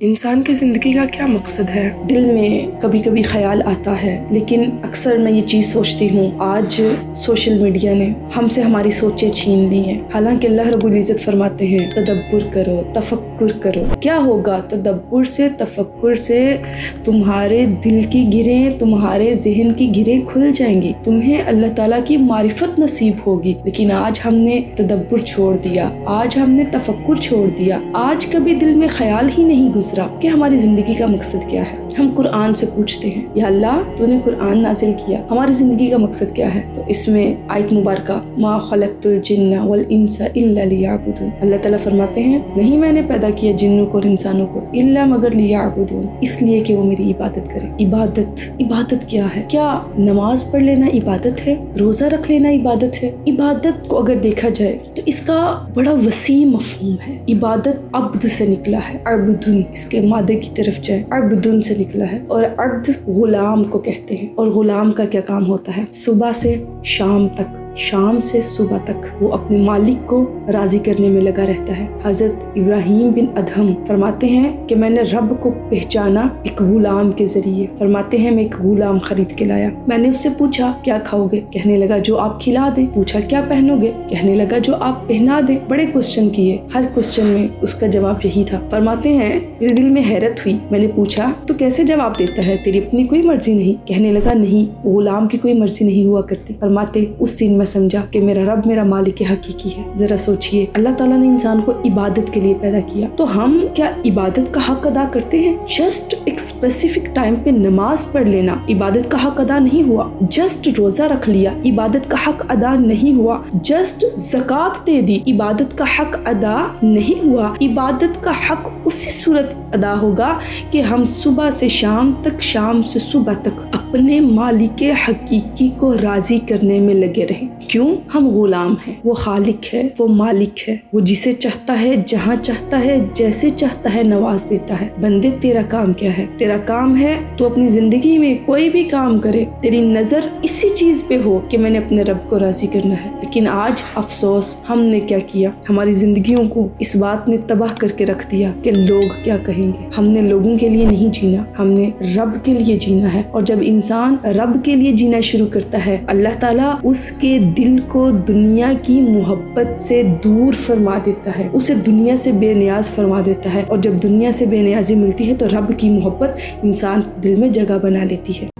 انسان کی زندگی کا کیا مقصد ہے؟ دل میں کبھی کبھی خیال آتا ہے، لیکن اکثر میں یہ چیز سوچتی ہوں آج سوشل میڈیا نے ہم سے ہماری سوچیں چھین لی ہیں، حالانکہ اللہ رب العزت فرماتے ہیں تدبر کرو، تفکر کرو۔ کیا ہوگا تدبر سے، تفکر سے؟ تمہارے دل کی گرہیں، تمہارے ذہن کی گرہیں کھل جائیں گی، تمہیں اللہ تعالیٰ کی معرفت نصیب ہوگی۔ لیکن آج ہم نے تدبر چھوڑ دیا، آج ہم نے تفکر چھوڑ دیا، آج کبھی دل میں خیال ہی نہیں گزرا کہ ہماری زندگی کا مقصد کیا ہے۔ ہم قرآن سے پوچھتے ہیں یا اللہ تو نے قرآن نازل کیا، ہماری زندگی کا مقصد کیا ہے؟ تو اس میں آیت مبارکہ ما خلقت الجن والانس الا لیعبدون، اللہ تعالیٰ فرماتے ہیں نہیں میں نے پیدا کیا جنوں کو اور انسانوں کو الا مگر لیعبدون، اس لیے کہ وہ میری عبادت کریں۔ عبادت کیا ہے؟ کیا نماز پڑھ لینا عبادت ہے؟ روزہ رکھ لینا عبادت ہے؟ عبادت کو اگر دیکھا جائے تو اس کا بڑا وسیع مفہوم ہے۔ عبادت عبد سے نکلا ہے، عبدن، اس کے مادے کی طرف جائے عبدن سے نکلا ہے، اور عبد غلام کو کہتے ہیں۔ اور غلام کا کیا کام ہوتا ہے؟ صبح سے شام تک، شام سے صبح تک وہ اپنے مالک کو راضی کرنے میں لگا رہتا ہے۔ حضرت ابراہیم بن ادہم فرماتے ہیں کہ میں نے رب کو پہچانا ایک غلام کے ذریعے۔ فرماتے ہیں میں ایک غلام خرید کے لایا، میں نے اس سے پوچھا کیا کھاؤ گے؟ کہنے لگا جو آپ کھلا دیں۔ پوچھا کیا پہنو گے؟ کہنے لگا جو آپ پہنا دیں۔ بڑے کوسچن کیے، ہر کوسچن میں اس کا جواب یہی تھا۔ فرماتے ہیں میرے دل میں حیرت ہوئی، میں نے پوچھا تو کیسے جواب دیتا ہے، تیری اپنی کوئی مرضی نہیں؟ کہنے لگا نہیں، غلام کی کوئی مرضی نہیں ہوا کرتی۔ فرماتے اس دن میں سمجھا کہ میرا رب میرا مالک حقیقی ہے۔ ذرا سوچئے، اللہ تعالیٰ نے انسان کو عبادت کے لیے پیدا کیا، تو ہم کیا عبادت کا حق ادا کرتے ہیں؟ جسٹ ایک اسپیسیفک ٹائم پہ نماز پڑھ لینا عبادت کا حق ادا نہیں ہوا، جسٹ روزہ رکھ لیا عبادت کا حق ادا نہیں ہوا، جسٹ زکوٰۃ دے دی عبادت کا حق ادا نہیں ہوا۔ عبادت کا حق اسی صورت ادا ہوگا کہ ہم صبح سے شام تک، شام سے صبح تک اپنے مالک حقیقی کو راضی کرنے میں لگے رہیں۔ کیوں؟ ہم غلام ہیں، وہ خالق ہے، وہ مالک ہے، وہ جسے چاہتا ہے، جہاں چاہتا ہے، جیسے چاہتا ہے نواز دیتا ہے۔ بندے تیرا کام کیا ہے؟ تیرا کام ہے تو اپنی زندگی میں کوئی بھی کام کرے تیری نظر اسی چیز پہ ہو کہ میں نے اپنے رب کو راضی کرنا ہے۔ لیکن آج افسوس، ہم نے کیا کیا؟ ہماری زندگیوں کو اس بات نے تباہ کر کے رکھ دیا کہ لوگ کیا کہیں گے۔ ہم نے لوگوں کے لیے نہیں جینا، ہم نے رب کے لیے جینا ہے۔ اور جب انسان رب کے لیے جینا شروع کرتا ہے، اللہ تعالیٰ اس کے دل کو دنیا کی محبت سے دور فرما دیتا ہے، اسے دنیا سے بے نیاز فرما دیتا ہے، اور جب دنیا سے بے نیازی ملتی ہے تو رب کی محبت انسان کے دل میں جگہ بنا لیتی ہے۔